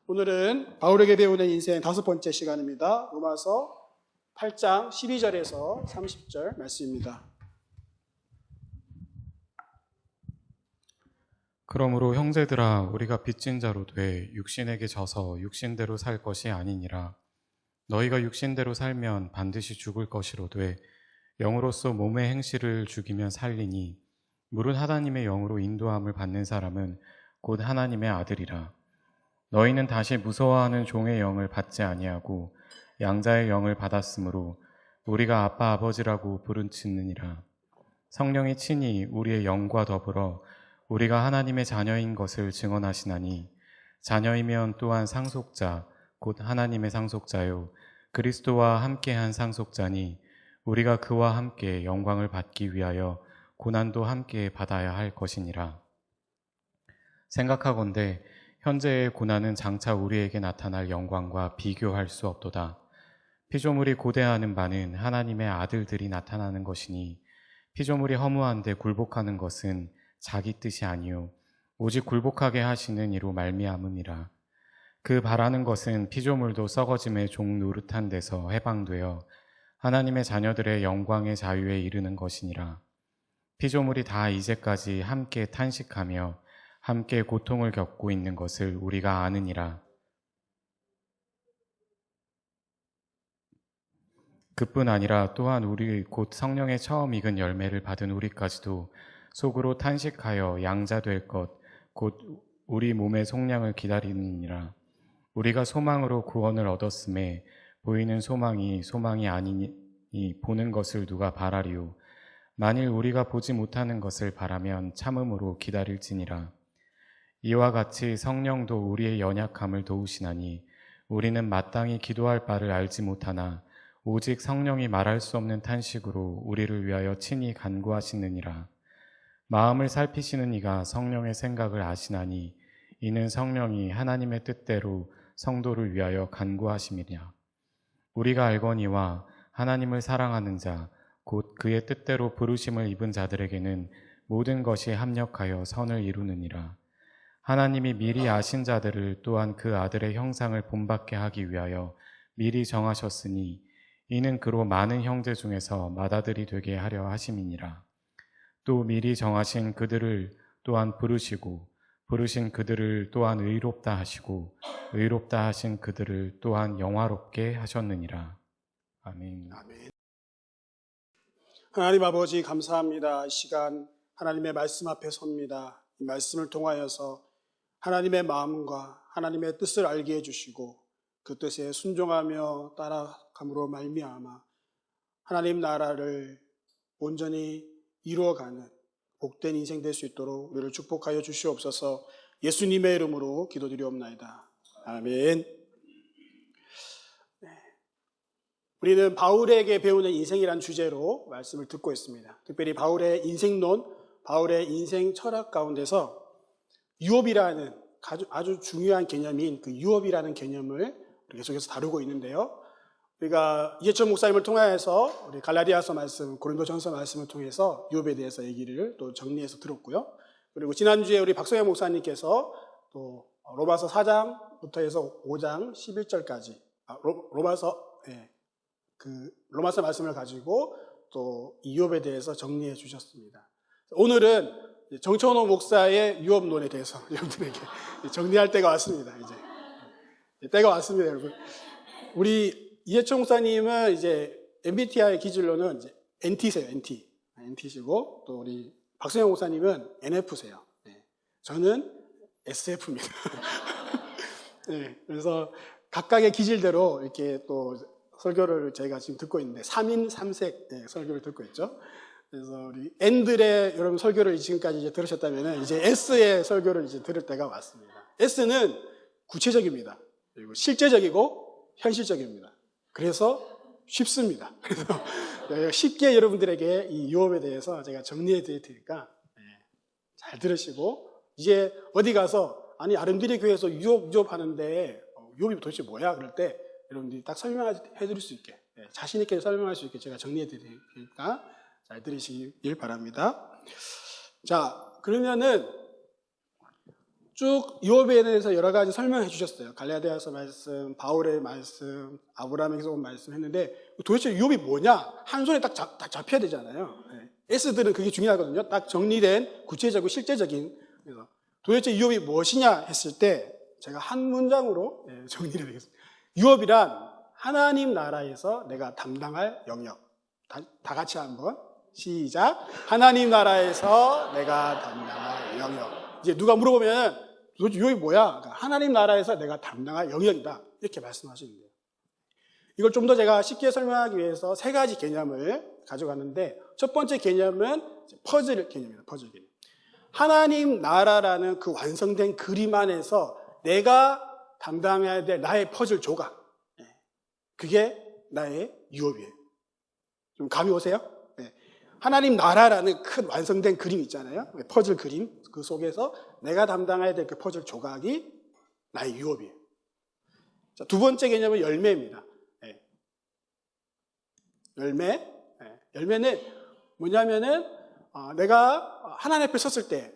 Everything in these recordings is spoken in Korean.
오늘은 바울에게 배우는 인생 5번째 시간입니다. 로마서 8장 12절에서 30절 말씀입니다. 그러므로 형제들아 우리가 빚진 자로 돼 육신에게 져서 육신대로 살 것이 아니니라. 너희가 육신대로 살면 반드시 죽을 것이로되 영으로서 몸의 행실을 죽이면 살리니 물은 하나님의 영으로 인도함을 받는 사람은 곧 하나님의 아들이라. 너희는 다시 무서워하는 종의 영을 받지 아니하고 양자의 영을 받았으므로 우리가 아빠 아버지라고 부르짖느니라. 성령이 친히 우리의 영과 더불어 우리가 하나님의 자녀인 것을 증언하시나니 자녀이면 또한 상속자 곧 하나님의 상속자요 그리스도와 함께한 상속자니 우리가 그와 함께 영광을 받기 위하여 고난도 함께 받아야 할 것이니라. 생각하건대 현재의 고난은 장차 우리에게 나타날 영광과 비교할 수 없도다. 피조물이 고대하는 바는 하나님의 아들들이 나타나는 것이니 피조물이 허무한데 굴복하는 것은 자기 뜻이 아니요 오직 굴복하게 하시는 이로 말미암음이라. 그 바라는 것은 피조물도 썩어짐의 종 노릇한 데서 해방되어 하나님의 자녀들의 영광의 자유에 이르는 것이니라. 피조물이 다 이제까지 함께 탄식하며 함께 고통을 겪고 있는 것을 우리가 아느니라. 그뿐 아니라 또한 우리 곧 성령의 처음 익은 열매를 받은 우리까지도 속으로 탄식하여 양자 될 것 곧 우리 몸의 속량을 기다리느니라. 우리가 소망으로 구원을 얻었음에 보이는 소망이 아니니 보는 것을 누가 바라리요. 만일 우리가 보지 못하는 것을 바라면 참음으로 기다릴지니라. 이와 같이 성령도 우리의 연약함을 도우시나니 우리는 마땅히 기도할 바를 알지 못하나 오직 성령이 말할 수 없는 탄식으로 우리를 위하여 친히 간구하시느니라. 마음을 살피시는 이가 성령의 생각을 아시나니 이는 성령이 하나님의 뜻대로 성도를 위하여 간구하심이라. 우리가 알거니와 하나님을 사랑하는 자 곧 그의 뜻대로 부르심을 입은 자들에게는 모든 것이 합력하여 선을 이루느니라. 하나님이 미리 아신 자들을 또한 그 아들의 형상을 본받게 하기 위하여 미리 정하셨으니 이는 그로 많은 형제 중에서 맏아들이 되게 하려 하심이니라. 또 미리 정하신 그들을 또한 부르시고 부르신 그들을 또한 의롭다 하시고 의롭다 하신 그들을 또한 영화롭게 하셨느니라. 아멘. 아멘. 하나님 아버지 감사합니다. 이 시간 하나님의 말씀 앞에 섭니다. 이 말씀을 통하여서 하나님의 마음과 하나님의 뜻을 알게 해주시고 그 뜻에 순종하며 따라감으로 말미암아 하나님 나라를 온전히 이루어가는 복된 인생 될 수 있도록 우리를 축복하여 주시옵소서. 예수님의 이름으로 기도드리옵나이다. 아멘. 우리는 바울에게 배우는 인생이란 주제로 말씀을 듣고 있습니다. 특별히 바울의 인생론, 바울의 인생 철학 가운데서 유업이라는 아주 중요한 개념인 그 유업이라는 개념을 계속해서 다루고 있는데요. 우리가 이해철 목사님을 통해서 우리 갈라디아서 말씀, 고린도전서 말씀을 통해서 유업에 대해서 얘기를 또 정리해서 들었고요. 그리고 지난주에 우리 박성현 목사님께서 또 로마서 4장부터 해서 5장 11절까지 로마서 말씀을 가지고 또 이 유업에 대해서 정리해 주셨습니다. 오늘은 정천호 목사의 유업론에 대해서 여러분들에게 정리할 때가 왔습니다. 이제 때가 왔습니다, 여러분. 우리 이해철 목사님은 이제 MBTI 기준으로는 이제 NT세요, NT시고 또 우리 박성영 목사님은 NF세요. 네. 저는 SF입니다. 네, 그래서 각각의 기질대로 이렇게 또 설교를 저희가 지금 듣고 있는데 3인 3색 설교를 듣고 있죠. 그래서 우리 N들의 여러분 설교를 지금까지 이제 들으셨다면 이제 S의 설교를 이제 들을 때가 왔습니다. S는 구체적입니다. 그리고 실제적이고 현실적입니다. 그래서 쉽습니다. 그래서 쉽게 여러분들에게 이 유업에 대해서 제가 정리해 드릴 테니까 잘 들으시고 이제 어디 가서 아니 아름드리 교회에서 유업 하는데 유업이 도대체 뭐야? 그럴 때 여러분들이 딱 설명해 드릴 수 있게 자신 있게 설명할 수 있게 제가 정리해 드리니까 잘 들으시길 바랍니다. 자, 그러면은 쭉 유업에 대해서 여러 가지 설명해 주셨어요. 갈라디아서 말씀, 바울의 말씀, 아브라함에게서 온 말씀 했는데 도대체 유업이 뭐냐? 한 손에 딱 잡혀야 되잖아요. S들은 그게 중요하거든요. 딱 정리된 구체적이고 실제적인. 그래서 도대체 유업이 무엇이냐 했을 때 제가 한 문장으로 정리를 해드리겠습니다. 유업이란 하나님 나라에서 내가 담당할 영역. 다 같이 한번 시작. 하나님 나라에서 내가 담당할 영역. 이제 누가 물어보면 도대체 유업이 뭐야? 그러니까 하나님 나라에서 내가 담당할 영역이다. 이렇게 말씀하시는데요. 이걸 좀 더 제가 쉽게 설명하기 위해서 세 가지 개념을 가져갔는데 첫 번째 개념은 퍼즐 개념입니다. 퍼즐 개념. 하나님 나라라는 그 완성된 그림 안에서 내가 담당해야 될 나의 퍼즐 조각. 그게 나의 유업이에요. 좀 감이 오세요? 하나님 나라라는 큰 완성된 그림 있잖아요. 퍼즐 그림. 그 속에서 내가 담당해야 될 그 퍼즐 조각이 나의 유업이에요. 자, 두 번째 개념은 열매입니다. 열매. 열매는 뭐냐면은 내가 하나님 앞에 섰을 때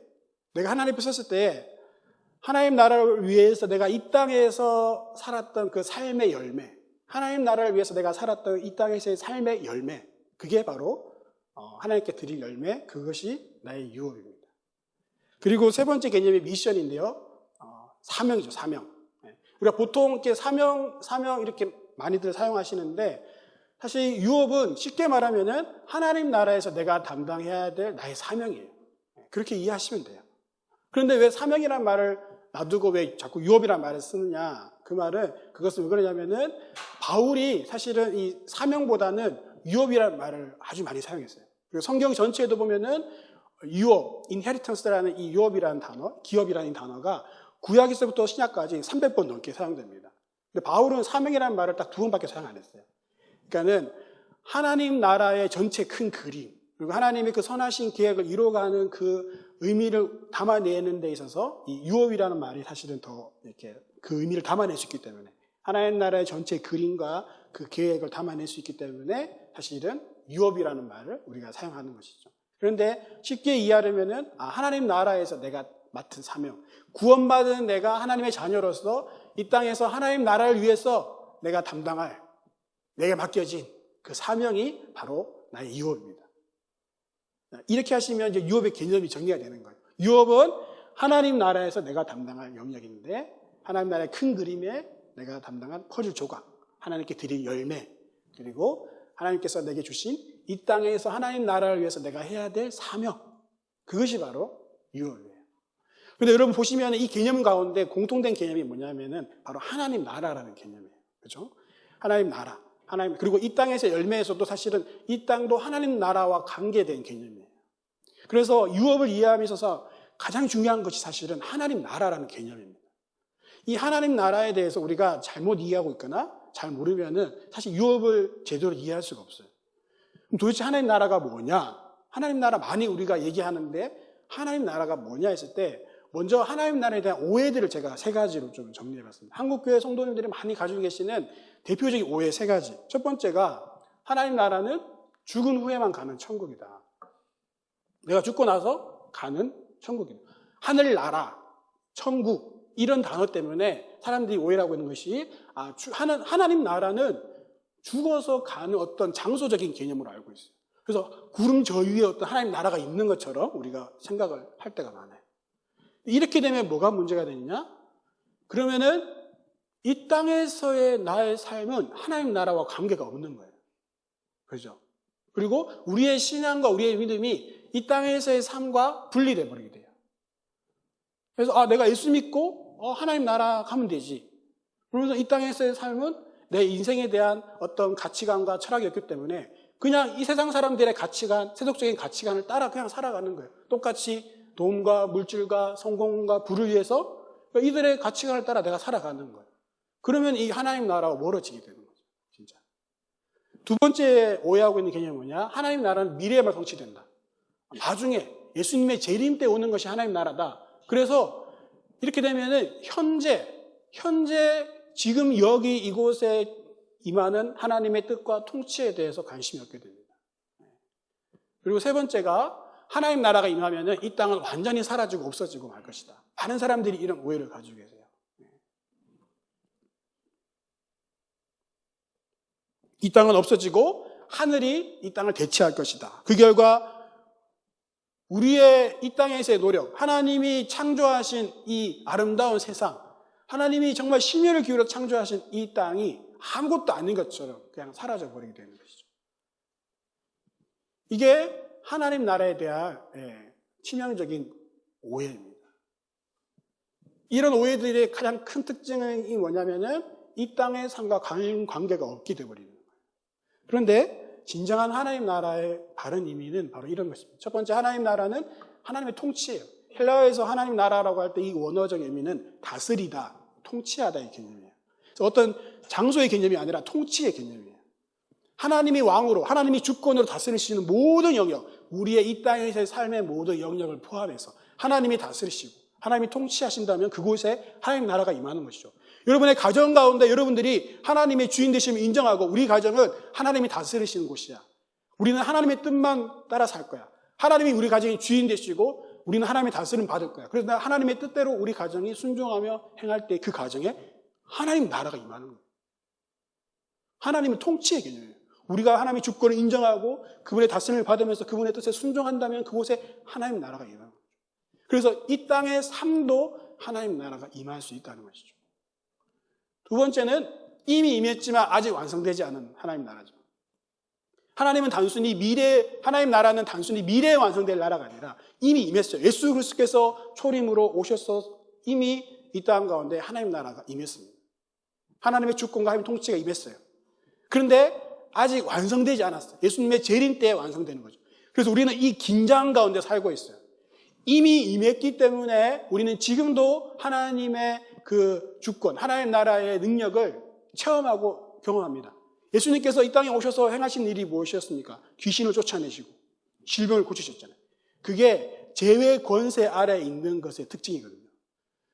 하나님 나라를 위해서 내가 이 땅에서 살았던 그 삶의 열매, 하나님 나라를 위해서 내가 살았던 이 땅에서의 삶의 열매, 그게 바로 하나님께 드릴 열매, 그것이 나의 유업입니다. 그리고 세 번째 개념이 미션인데요. 사명이죠, 사명. 우리가 보통 이렇게 사명 이렇게 많이들 사용하시는데 사실 유업은 쉽게 말하면은 하나님 나라에서 내가 담당해야 될 나의 사명이에요. 그렇게 이해하시면 돼요. 그런데 왜 사명이란 말을 놔두고 왜 자꾸 유업이란 말을 쓰느냐? 그 말은 그것은 왜 그러냐면은 바울이 사실은 이 사명보다는 유업이라는 말을 아주 많이 사용했어요. 그리고 성경 전체에도 보면은 유업, inheritance라는 이 유업이라는 단어, 기업이라는 단어가 구약에서부터 신약까지 300번 넘게 사용됩니다. 근데 바울은 사명이라는 말을 딱 2번밖에 사용 안 했어요. 그러니까는 하나님 나라의 전체 큰 그림, 그리고 하나님의 그 선하신 계획을 이루어가는 그 의미를 담아내는 데 있어서 이 유업이라는 말이 사실은 더 이렇게 그 의미를 담아낼 수 있기 때문에 하나님 나라의 전체 그림과 그 계획을 담아낼 수 있기 때문에 사실은 유업이라는 말을 우리가 사용하는 것이죠. 그런데 쉽게 이해하려면은 하나님 나라에서 내가 맡은 사명, 구원받은 내가 하나님의 자녀로서 이 땅에서 하나님 나라를 위해서 내가 담당할, 내게 맡겨진 그 사명이 바로 나의 유업입니다. 이렇게 하시면 이제 유업의 개념이 정리가 되는 거예요. 유업은 하나님 나라에서 내가 담당할 영역인데 하나님 나라의 큰 그림에 내가 담당한 퍼즐 조각, 하나님께 드릴 열매, 그리고 하나님께서 내게 주신 이 땅에서 하나님 나라를 위해서 내가 해야 될 사명, 그것이 바로 유업이에요. 그런데 여러분 보시면 이 개념 가운데 공통된 개념이 뭐냐면은 바로 하나님 나라라는 개념이에요. 그렇죠? 하나님 나라, 하나님, 그리고 이 땅에서 열매에서도 사실은 이 땅도 하나님 나라와 관계된 개념이에요. 그래서 유업을 이해함에 있어서 가장 중요한 것이 사실은 하나님 나라라는 개념입니다. 이 하나님 나라에 대해서 우리가 잘못 이해하고 있거나 잘 모르면은 사실 유업을 제대로 이해할 수가 없어요. 그럼 도대체 하나님 나라가 뭐냐? 하나님 나라 많이 우리가 얘기하는데 하나님 나라가 뭐냐 했을 때 먼저 하나님 나라에 대한 오해들을 제가 3가지로 좀 정리해봤습니다. 한국교회 성도님들이 많이 가지고 계시는 대표적인 오해 3가지. 첫 번째가 하나님 나라는 죽은 후에만 가는 천국이다. 내가 죽고 나서 가는 천국이다. 하늘나라, 천국 이런 단어 때문에 사람들이 오해하고 있는 것이 하나님 나라는 죽어서 가는 어떤 장소적인 개념으로 알고 있어요. 그래서 구름 저 위에 어떤 하나님 나라가 있는 것처럼 우리가 생각을 할 때가 많아요. 이렇게 되면 뭐가 문제가 되느냐? 그러면은 이 땅에서의 나의 삶은 하나님 나라와 관계가 없는 거예요. 그렇죠? 그리고 우리의 신앙과 우리의 믿음이 이 땅에서의 삶과 분리돼 버리게 돼요. 그래서 내가 예수 믿고 하나님 나라 가면 되지. 그러면서 이 땅에서의 삶은 내 인생에 대한 어떤 가치관과 철학이 없기 때문에 그냥 이 세상 사람들의 가치관, 세속적인 가치관을 따라 그냥 살아가는 거예요. 똑같이 돈과 물질과 성공과 부를 위해서 이들의 가치관을 따라 내가 살아가는 거예요. 그러면 이 하나님 나라와 멀어지게 되는 거죠. 진짜. 두 번째 오해하고 있는 개념이 뭐냐? 하나님 나라는 미래에만 성취된다. 나중에 예수님의 재림 때 오는 것이 하나님 나라다. 그래서 이렇게 되면은 현재 지금 여기 이곳에 임하는 하나님의 뜻과 통치에 대해서 관심이 없게 됩니다. 그리고 세 번째가 하나님 나라가 임하면은 이 땅은 완전히 사라지고 없어지고 말 것이다. 많은 사람들이 이런 오해를 가지고 계세요. 이 땅은 없어지고 하늘이 이 땅을 대체할 것이다. 그 결과 우리의 이 땅에서의 노력, 하나님이 창조하신 이 아름다운 세상, 하나님이 정말 심혈을 기울여 창조하신 이 땅이 아무것도 아닌 것처럼 그냥 사라져버리게 되는 것이죠. 이게 하나님 나라에 대한 치명적인 오해입니다. 이런 오해들의 가장 큰 특징이 뭐냐면은 이 땅의 삶과 관계가 없게 되어버리는 거예요. 그런데 진정한 하나님 나라의 바른 의미는 바로 이런 것입니다. 첫 번째, 하나님 나라는 하나님의 통치예요. 헬라어에서 하나님 나라라고 할 때 이 원어적 의미는 다스리다, 통치하다의 개념이에요. 어떤 장소의 개념이 아니라 통치의 개념이에요. 하나님이 왕으로, 하나님이 주권으로 다스리시는 모든 영역, 우리의 이 땅에서의 삶의 모든 영역을 포함해서 하나님이 다스리시고 하나님이 통치하신다면 그곳에 하나님 나라가 임하는 것이죠. 여러분의 가정 가운데 여러분들이 하나님의 주인 되심을 인정하고 우리 가정은 하나님이 다스리시는 곳이야. 우리는 하나님의 뜻만 따라 살 거야. 하나님이 우리 가정의 주인 되시고 우리는 하나님의 다스림 받을 거야. 그래서 하나님의 뜻대로 우리 가정이 순종하며 행할 때 그 가정에 하나님 나라가 임하는 거예요. 하나님은 통치의 개념이에요. 우리가 하나님의 주권을 인정하고 그분의 다스림을 받으면서 그분의 뜻에 순종한다면 그곳에 하나님 나라가 임하는 거죠. 그래서 이 땅의 삶도 하나님 나라가 임할 수 있다는 것이죠. 두 번째는 이미 임했지만 아직 완성되지 않은 하나님 나라죠. 하나님 나라는 단순히 미래에 완성될 나라가 아니라 이미 임했어요. 예수 그리스도께서 초림으로 오셔서 이미 이 땅 가운데 하나님 나라가 임했습니다. 하나님의 주권과 하나님의 통치가 임했어요. 그런데 아직 완성되지 않았어요. 예수님의 재림 때에 완성되는 거죠. 그래서 우리는 이 긴장 가운데 살고 있어요. 이미 임했기 때문에 우리는 지금도 하나님의 그 주권, 하나님 나라의 능력을 체험하고 경험합니다. 예수님께서 이 땅에 오셔서 행하신 일이 무엇이었습니까? 귀신을 쫓아내시고 질병을 고치셨잖아요. 그게 제외 권세 아래에 있는 것의 특징이거든요.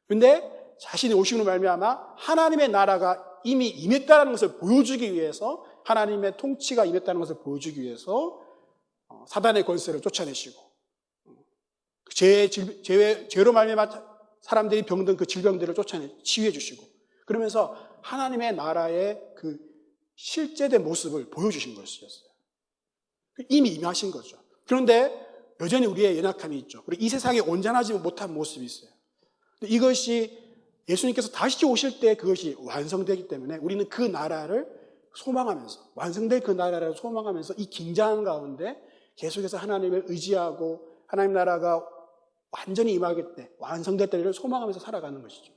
그런데 자신이 오심으로 말미암아 하나님의 나라가 이미 임했다는 것을 보여주기 위해서, 하나님의 통치가 임했다는 것을 보여주기 위해서 사단의 권세를 쫓아내시고 죄로 말미암아 사람들이 병든 그 질병들을 치유해 주시고, 그러면서 하나님의 나라의 그 실제된 모습을 보여주신 것이었어요. 이미 임하신 거죠. 그런데 여전히 우리의 연약함이 있죠. 그리고 이 세상에 온전하지 못한 모습이 있어요. 이것이 예수님께서 다시 오실 때 그것이 완성되기 때문에 우리는 그 나라를 소망하면서, 완성될 그 나라를 소망하면서 이 긴장 가운데 계속해서 하나님을 의지하고 하나님 나라가 완전히 임하게 때, 완성될 때를 소망하면서 살아가는 것이죠.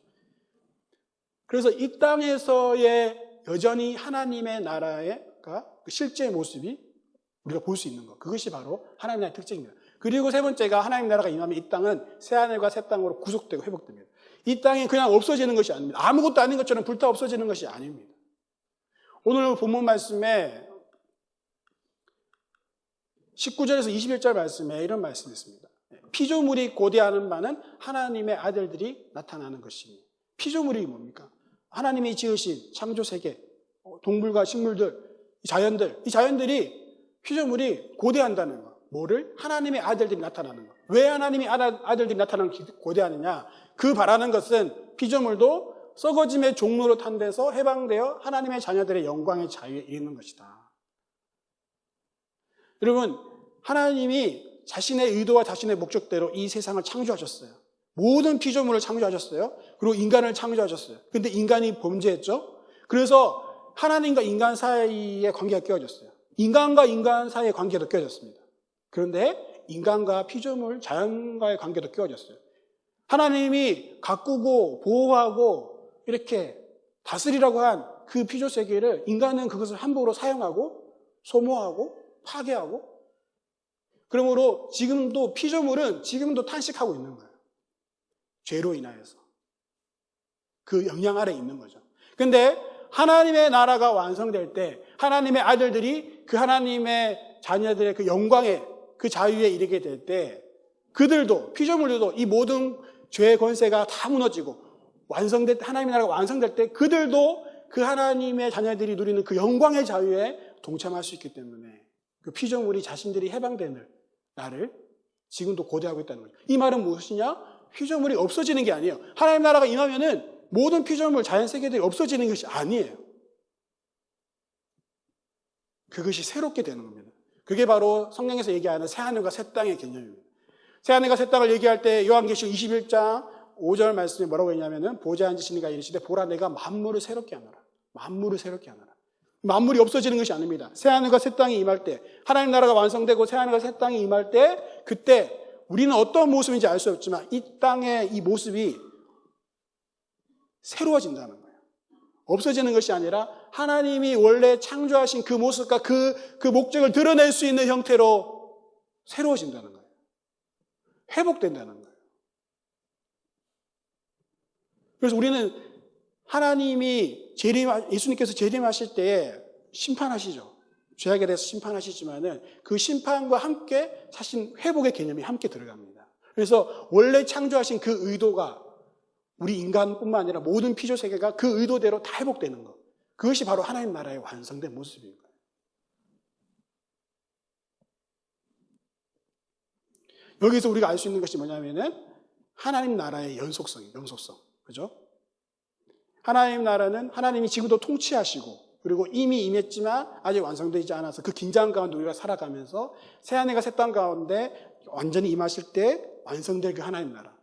그래서 이 땅에서의 여전히 하나님의 나라의 그 실제 모습이 우리가 볼 수 있는 것, 그것이 바로 하나님 나라의 특징입니다. 그리고 세 번째가, 하나님 나라가 임하면 이 땅은 새하늘과 새 땅으로 구속되고 회복됩니다. 이 땅이 그냥 없어지는 것이 아닙니다. 아무것도 아닌 것처럼 불타 없어지는 것이 아닙니다. 오늘 본문 말씀에 19절에서 21절 말씀에 이런 말씀이 있습니다. 피조물이 고대하는 바는 하나님의 아들들이 나타나는 것이니. 피조물이 뭡니까? 하나님이 지으신 창조세계, 동물과 식물들, 이 자연들이, 피조물이 고대한다는 것. 뭐를? 하나님의 아들들이 나타나는 것. 왜 하나님의 아들들이 나타나는 고대하느냐? 그 바라는 것은 피조물도 썩어짐의 종로로 탄데서 해방되어 하나님의 자녀들의 영광의 자유에 이르는 것이다. 여러분, 하나님이 자신의 의도와 자신의 목적대로 이 세상을 창조하셨어요. 모든 피조물을 창조하셨어요. 그리고 인간을 창조하셨어요. 근데 인간이 범죄했죠. 그래서 하나님과 인간 사이의 관계가 깨어졌어요. 인간과 인간 사이의 관계도 깨어졌습니다. 그런데 인간과 피조물, 자연과의 관계도 깨어졌어요. 하나님이 가꾸고 보호하고 이렇게 다스리라고 한 그 피조 세계를 인간은 그것을 함부로 사용하고 소모하고 파괴하고, 그러므로 지금도 피조물은 지금도 탄식하고 있는 거예요. 죄로 인하여서. 그 영향 아래에 있는 거죠. 그런데 하나님의 나라가 완성될 때 하나님의 아들들이 그 하나님의 자녀들의 그 영광에, 그 자유에 이르게 될 때 그들도, 피조물들도 이 모든 죄의 권세가 다 무너지고 하나님의 나라가 완성될 때 그들도 그 하나님의 자녀들이 누리는 그 영광의 자유에 동참할 수 있기 때문에 그 피조물이 자신들이 해방되는 날을 지금도 고대하고 있다는 거죠. 이 말은 무엇이냐? 피조물이 없어지는 게 아니에요. 하나님 나라가 임하면은 모든 피조물, 자연세계들이 없어지는 것이 아니에요. 그것이 새롭게 되는 겁니다. 그게 바로 성경에서 얘기하는 새하늘과 새 땅의 개념입니다. 새하늘과 새 땅을 얘기할 때 요한계시록 21장 5절 말씀에 뭐라고 했냐면은 보좌에 앉으신 이가 이르시되 보라 내가 만물을 새롭게 하노라. 만물을 새롭게 하노라. 만물이 없어지는 것이 아닙니다. 새하늘과 새 땅이 임할 때, 하나님 나라가 완성되고 새하늘과 새 땅이 임할 때, 그때 우리는 어떤 모습인지 알 수 없지만 이 땅의 이 모습이 새로워진다는 거예요. 없어지는 것이 아니라 하나님이 원래 창조하신 그 모습과 그 목적을 드러낼 수 있는 형태로 새로워진다는 거예요. 회복된다는 거예요. 그래서 우리는 하나님이 예수님께서 재림하실 때에 심판하시죠. 죄악에 대해서 심판하시지만은 그 심판과 함께 사실 회복의 개념이 함께 들어갑니다. 그래서 원래 창조하신 그 의도가 우리 인간뿐만 아니라 모든 피조 세계가 그 의도대로 다 회복되는 것. 그것이 바로 하나님 나라의 완성된 모습인 거예요. 여기서 우리가 알 수 있는 것이 뭐냐면은 하나님 나라의 연속성. 그죠? 하나님 나라는 하나님이 지금도 통치하시고 그리고 이미 임했지만 아직 완성되지 않아서 그 긴장 가운데 우리가 살아가면서 새하늘과 새 땅 가운데 완전히 임하실 때 완성될 그 하나님 나라.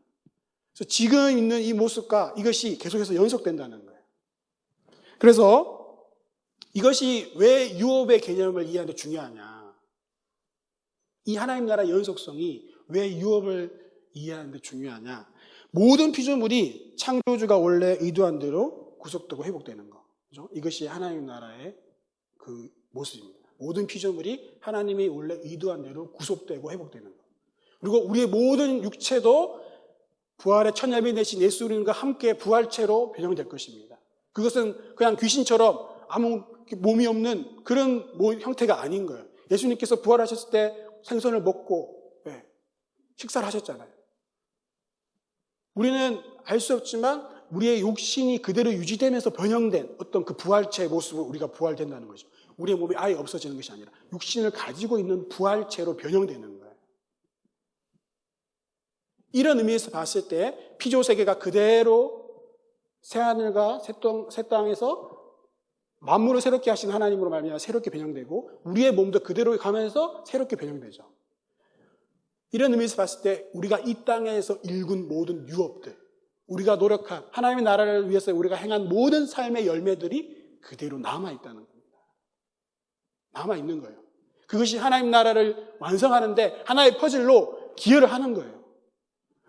그래서 지금 있는 이 모습과 이것이 계속해서 연속된다는 거예요. 그래서 이것이 왜 유업의 개념을 이해하는 데 중요하냐. 이 하나님 나라의 연속성이 왜 유업을 이해하는 데 중요하냐. 모든 피조물이 창조주가 원래 의도한 대로 구속되고 회복되는 것. 그죠? 이것이 하나님 나라의 그 모습입니다. 모든 피조물이 하나님이 원래 의도한 대로 구속되고 회복되는 것. 그리고 우리의 모든 육체도 부활의 첫 예비 되신 예수 그리스도와 함께 부활체로 변형될 것입니다. 그것은 그냥 귀신처럼 아무 몸이 없는 그런 형태가 아닌 거예요. 예수님께서 부활하셨을 때 생선을 먹고 식사를 하셨잖아요. 우리는 알 수 없지만 우리의 육신이 그대로 유지되면서 변형된 어떤 그 부활체의 모습으로 우리가 부활된다는 거죠. 우리의 몸이 아예 없어지는 것이 아니라 육신을 가지고 있는 부활체로 변형되는 거예요. 이런 의미에서 봤을 때 피조세계가 그대로 새하늘과 새 땅에서 만물을 새롭게 하신 하나님으로 말미암아 새롭게 변형되고 우리의 몸도 그대로 가면서 새롭게 변형되죠. 이런 의미에서 봤을 때 우리가 이 땅에서 일군 모든 유업들, 우리가 노력한 하나님의 나라를 위해서 우리가 행한 모든 삶의 열매들이 그대로 남아있다는 겁니다. 남아있는 거예요. 그것이 하나님 나라를 완성하는데 하나의 퍼즐로 기여를 하는 거예요.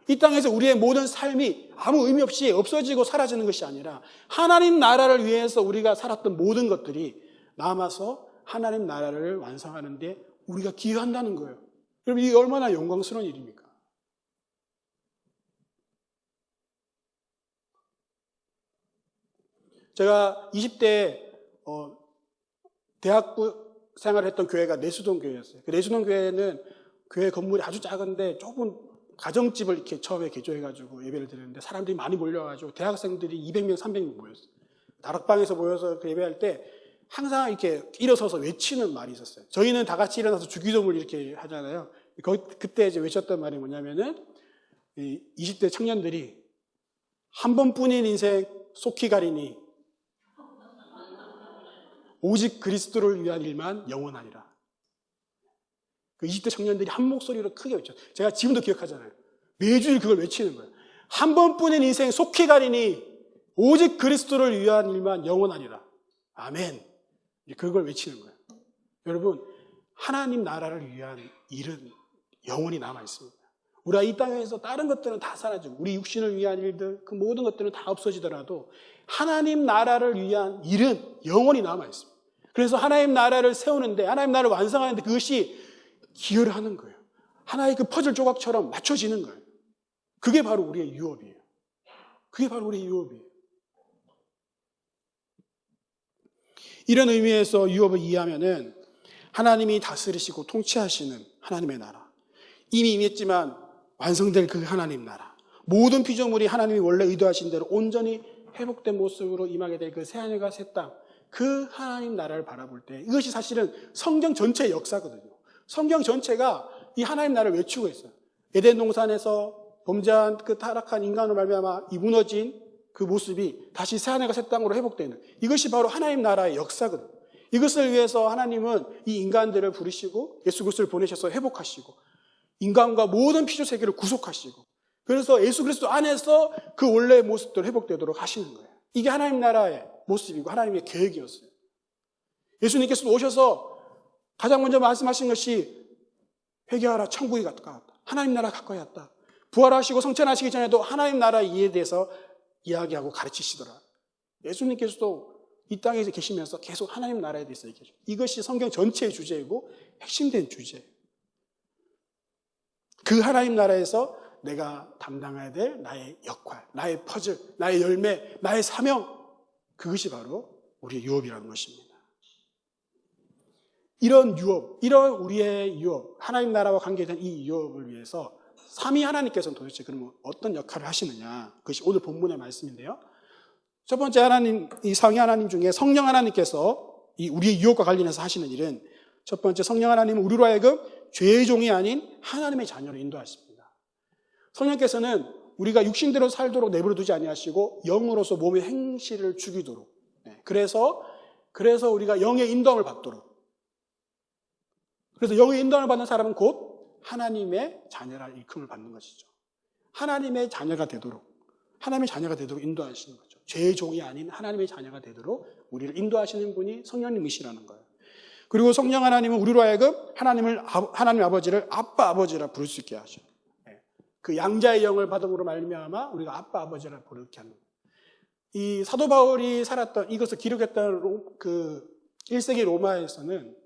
이 땅에서 우리의 모든 삶이 아무 의미 없이 없어지고 사라지는 것이 아니라 하나님 나라를 위해서 우리가 살았던 모든 것들이 남아서 하나님 나라를 완성하는데 우리가 기여한다는 거예요. 여러분, 이게 얼마나 영광스러운 일입니까? 제가 20대 대학부 생활을 했던 교회가 내수동 교회였어요. 그 내수동 교회는 교회 건물이 아주 작은데 좁은 가정집을 이렇게 처음에 개조해가지고 예배를 드리는데 사람들이 많이 몰려가지고 대학생들이 200명, 300명 모였어요. 다락방에서 모여서 그 예배할 때 항상 이렇게 일어서서 외치는 말이 있었어요. 저희는 다 같이 일어나서 주기도문을 이렇게 하잖아요. 그때 이제 외쳤던 말이 뭐냐면은 20대 청년들이 한 번뿐인 인생 속히 가리니 오직 그리스도를 위한 일만 영원하리라. 그 20대 청년들이 한 목소리로 크게 외쳤어요. 제가 지금도 기억하잖아요. 매주일 그걸 외치는 거예요. 한 번뿐인 인생 속히 가리니 오직 그리스도를 위한 일만 영원하리라. 아멘. 그걸 외치는 거예요. 여러분, 하나님 나라를 위한 일은 영원히 남아있습니다. 우리가 이 땅에서 다른 것들은 다 사라지고 우리 육신을 위한 일들, 그 모든 것들은 다 없어지더라도 하나님 나라를 위한 일은 영원히 남아있습니다. 그래서 하나님 나라를 세우는데, 하나님 나라를 완성하는데 그것이 기여를 하는 거예요. 하나의 그 퍼즐 조각처럼 맞춰지는 거예요. 그게 바로 우리의 유업이에요. 그게 바로 우리의 유업이에요. 이런 의미에서 유업을 이해하면은 하나님이 다스리시고 통치하시는 하나님의 나라, 이미 임했지만 완성될 그 하나님 나라, 모든 피조물이 하나님이 원래 의도하신 대로 온전히 회복된 모습으로 임하게 될 그 새하늘과 새 땅, 그 하나님 나라를 바라볼 때 이것이 사실은 성경 전체의 역사거든요. 성경 전체가 이 하나님 나라를 외치고 있어요. 에덴 동산에서 범죄한 그 타락한 인간으로 말미암아 이 무너진 그 모습이 다시 새하늘과 새 땅으로 회복되는, 이것이 바로 하나님 나라의 역사거든요. 이것을 위해서 하나님은 이 인간들을 부르시고 예수 그리스도를 보내셔서 회복하시고 인간과 모든 피조 세계를 구속하시고, 그래서 예수 그리스도 안에서 그 원래의 모습들 회복되도록 하시는 거예요. 이게 하나님 나라의 모습이고 하나님의 계획이었어요. 예수님께서 오셔서 가장 먼저 말씀하신 것이 회개하라, 천국이 가까웠다. 하나님 나라 가까이 왔다. 부활하시고 성천하시기 전에도 하나님 나라의 이해에 대해서 이야기하고 가르치시더라. 예수님께서도 이 땅에 계시면서 계속 하나님 나라에 대해서 얘기하죠. 이것이 성경 전체의 주제이고 핵심된 주제예요. 그 하나님 나라에서 내가 담당해야 될 나의 역할, 나의 퍼즐, 나의 열매, 나의 사명, 그것이 바로 우리의 유업이라는 것입니다. 이런 유업, 이런 우리의 유업, 하나님 나라와 관계된 이 유업을 위해서 삼위 하나님께서는 도대체 그러면 어떤 역할을 하시느냐, 그것이 오늘 본문의 말씀인데요. 첫 번째 하나님, 이 삼위 하나님 중에 성령 하나님께서 이 우리의 유업과 관련해서 하시는 일은, 첫 번째 성령 하나님은 우리로 하여금 죄의 종이 아닌 하나님의 자녀로 인도하십니다. 성령께서는 우리가 육신대로 살도록 내버려 두지 아니하시고 영으로서 몸의 행실을 죽이도록, 그래서 우리가 영의 인도함을 받도록, 그래서 영의 인도함을 받는 사람은 곧 하나님의 자녀라 일컬음을 받는 것이죠. 하나님의 자녀가 되도록 인도하시는 거죠. 죄의 종이 아닌 하나님의 자녀가 되도록 우리를 인도하시는 분이 성령님이시라는 거예요. 그리고 성령 하나님은 우리로 하여금 하나님 아버지를 아빠 아버지라 부를 수 있게 하셔요. 그 양자의 영을 받음으로 말미암아 우리가 아빠 아버지라 부르게 하는 거예요. 이 사도 바울이 살았던, 이것을 기록했던 그 1세기 로마에서는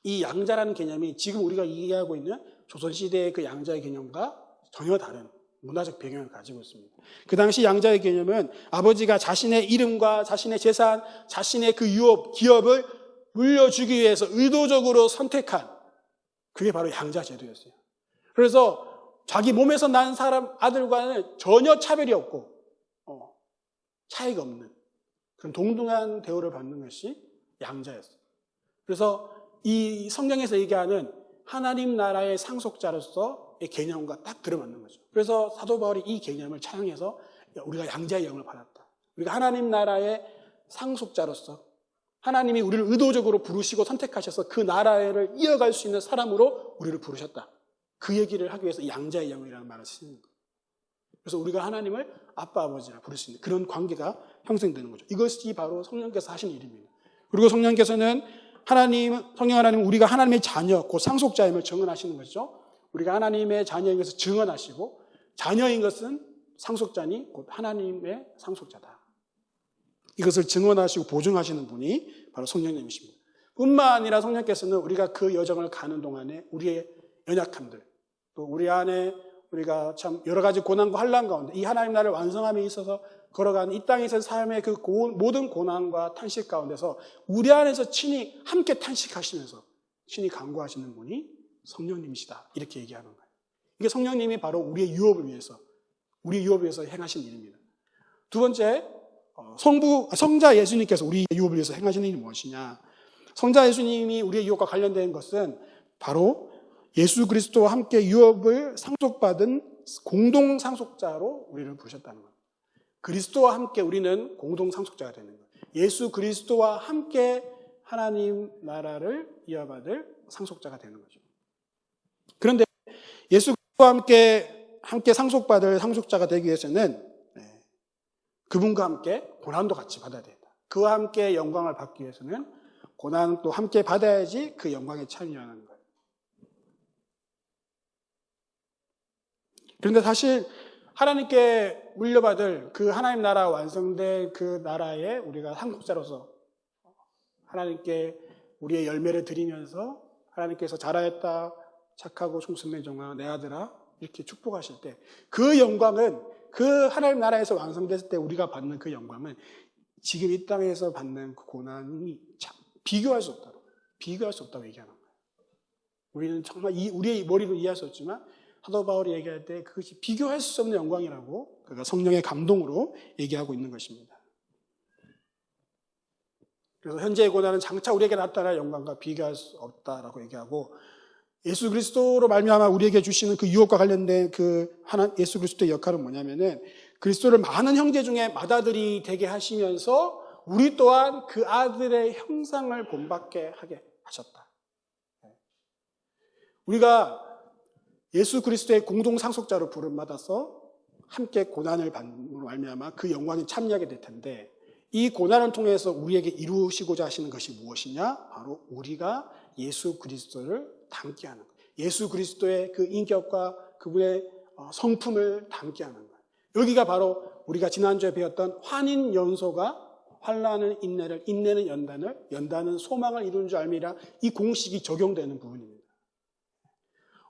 이 양자라는 개념이 지금 우리가 이해하고 있는 조선시대의 그 양자의 개념과 전혀 다른 문화적 배경을 가지고 있습니다. 그 당시 양자의 개념은 아버지가 자신의 이름과 자신의 재산, 자신의 그 유업, 기업을 물려주기 위해서 의도적으로 선택한, 그게 바로 양자 제도였어요. 그래서 자기 몸에서 난 사람 아들과는 전혀 차별이 없고 차이가 없는 그런 동등한 대우를 받는 것이 양자였어요. 그래서 이 성경에서 얘기하는 하나님 나라의 상속자로서의 개념과 딱 들어맞는 거죠. 그래서 사도 바울이 이 개념을 차용해서 우리가 양자의 영을 받았다. 우리가 하나님 나라의 상속자로서 하나님이 우리를 의도적으로 부르시고 선택하셔서 그 나라를 이어갈 수 있는 사람으로 우리를 부르셨다. 그 얘기를 하기 위해서 양자의 영이라는 말을 쓰는 거예요. 그래서 우리가 하나님을 아빠 아버지라 부를 수 있는 그런 관계가 형성되는 거죠. 이것이 바로 성령께서 하시는 일입니다. 그리고 성령께서는 성령 하나님, 우리가 하나님의 자녀, 곧 상속자임을 증언하시는 것이죠. 우리가 하나님의 자녀인 것을 증언하시고, 자녀인 것은 상속자니 곧 하나님의 상속자다. 이것을 증언하시고 보증하시는 분이 바로 성령님이십니다. 뿐만 아니라 성령께서는 우리가 그 여정을 가는 동안에 우리의 연약함들, 또 우리 안에 우리가 참 여러 가지 고난과 환난 가운데 이 하나님 나라를 완성함에 있어서 걸어가는 이 땅에서 삶의 그 모든 고난과 탄식 가운데서 우리 안에서 친히 함께 탄식하시면서 친히 간구하시는 분이 성령님이시다. 이렇게 얘기하는 거예요. 이게 성령님이 바로 우리의 유업을 위해서 행하신 일입니다. 두 번째, 성자 예수님께서 우리의 유업을 위해서 행하시는 일이 무엇이냐? 성자 예수님이 우리의 유업과 관련된 것은 바로 예수 그리스도와 함께 유업을 상속받은 공동 상속자로 우리를 부르셨다는 거예요. 그리스도와 함께 우리는 공동 상속자가 되는 거예요. 예수 그리스도와 함께 하나님 나라를 이어받을 상속자가 되는 거죠. 그런데 예수 그리스도와 함께 상속받을 상속자가 되기 위해서는 그분과 함께 고난도 같이 받아야 된다. 그와 함께 영광을 받기 위해서는 고난도 함께 받아야지 그 영광에 참여하는 거예요. 그런데 사실 하나님께 물려받을 그 하나님 나라 완성된 그 나라에 우리가 상속자로서 하나님께 우리의 열매를 드리면서 하나님께서 잘하였다, 착하고 충성된 종아, 내 아들아 이렇게 축복하실 때 그 영광은, 그 하나님 나라에서 완성됐을 때 우리가 받는 그 영광은 지금 이 땅에서 받는 그 고난이 비교할 수 없다고 얘기하는 거예요. 우리는 정말 우리의 머리로 이해할 수 없지만 사도 바울이 얘기할 때 그것이 비교할 수 없는 영광이라고 그가 성령의 감동으로 얘기하고 있는 것입니다. 그래서 현재의 고난은 장차 우리에게 나타날 영광과 비교할 수 없다라고 얘기하고, 예수 그리스도로 말미암아 우리에게 주시는 그 유업과 관련된 그 예수 그리스도의 역할은 뭐냐면은 그리스도를 많은 형제 중에 맏아들이 되게 하시면서 우리 또한 그 아들의 형상을 본받게 하게 하셨다. 우리가 예수 그리스도의 공동 상속자로 부름받아서 함께 고난을 받는 말미암아 그 영광에 참여하게 될 텐데, 이 고난을 통해서 우리에게 이루시고자 하시는 것이 무엇이냐? 바로 우리가 예수 그리스도를 닮게 하는 거예요. 예수 그리스도의 그 인격과 그분의 성품을 닮게 하는 거예요. 여기가 바로 우리가 지난주에 배웠던 환인연소가 환난은 인내를, 인내는 연단을, 연단은 소망을 이루는 줄 알미라, 이 공식이 적용되는 부분입니다.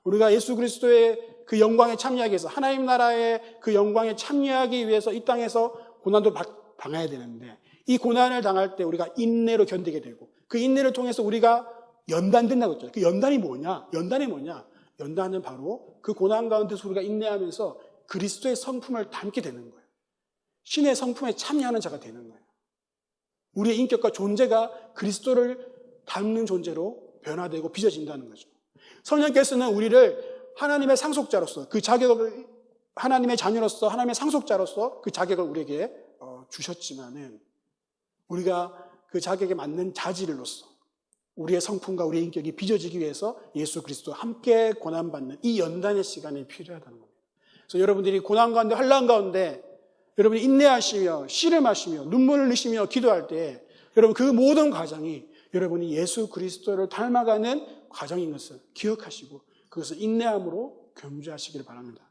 우리가 예수 그리스도의 그 영광에 참여하기 위해서, 하나님 나라의 그 영광에 참여하기 위해서 이 땅에서 고난도 당해야 되는데, 이 고난을 당할 때 우리가 인내로 견디게 되고, 그 인내를 통해서 우리가 연단된다고 했죠. 그 연단이 뭐냐? 연단이 뭐냐? 연단은 바로 그 고난 가운데서 우리가 인내하면서 그리스도의 성품을 닮게 되는 거예요. 신의 성품에 참여하는 자가 되는 거예요. 우리의 인격과 존재가 그리스도를 닮는 존재로 변화되고 빚어진다는 거죠. 성령께서는 우리를 하나님의 상속자로서, 그 자격을, 하나님의 자녀로서, 하나님의 상속자로서 그 자격을 우리에게 주셨지만은, 우리가 그 자격에 맞는 자질로서 우리의 성품과 우리의 인격이 빚어지기 위해서 예수 그리스도와 함께 고난받는 이 연단의 시간이 필요하다는 겁니다. 그래서 여러분들이 고난 가운데, 환난 가운데 여러분이 인내하시며 씨름하시며 눈물을 흘리시며 기도할 때, 여러분 그 모든 과정이 여러분이 예수 그리스도를 닮아가는 과정인 것을 기억하시고 그것을 인내함으로 겸주하시기를 바랍니다.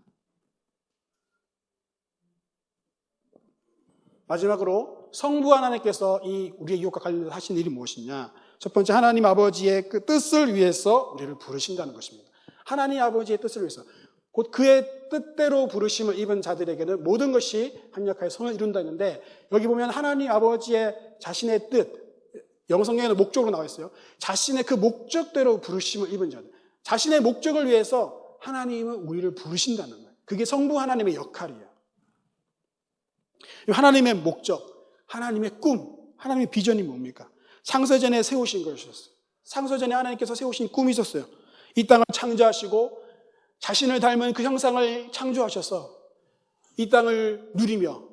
마지막으로 성부 하나님께서 이 우리의 유업과 관련해서 하신 일이 무엇이냐? 첫 번째, 하나님 아버지의 그 뜻을 위해서 우리를 부르신다는 것입니다. 하나님 아버지의 뜻을 위해서, 곧 그의 뜻대로 부르심을 입은 자들에게는 모든 것이 합력하여 성을 이룬다 했는데, 여기 보면 하나님 아버지의 자신의 뜻, 영성경에는 목적으로 나와 있어요. 자신의 그 목적대로 부르심을 입은 자들, 자신의 목적을 위해서 하나님은 우리를 부르신다는 거예요. 그게 성부 하나님의 역할이에요. 하나님의 목적, 하나님의 꿈, 하나님의 비전이 뭡니까? 창세전에 세우신 것이었어요. 창세전에 하나님께서 세우신 꿈이 있었어요. 이 땅을 창조하시고 자신을 닮은 그 형상을 창조하셔서 이 땅을 누리며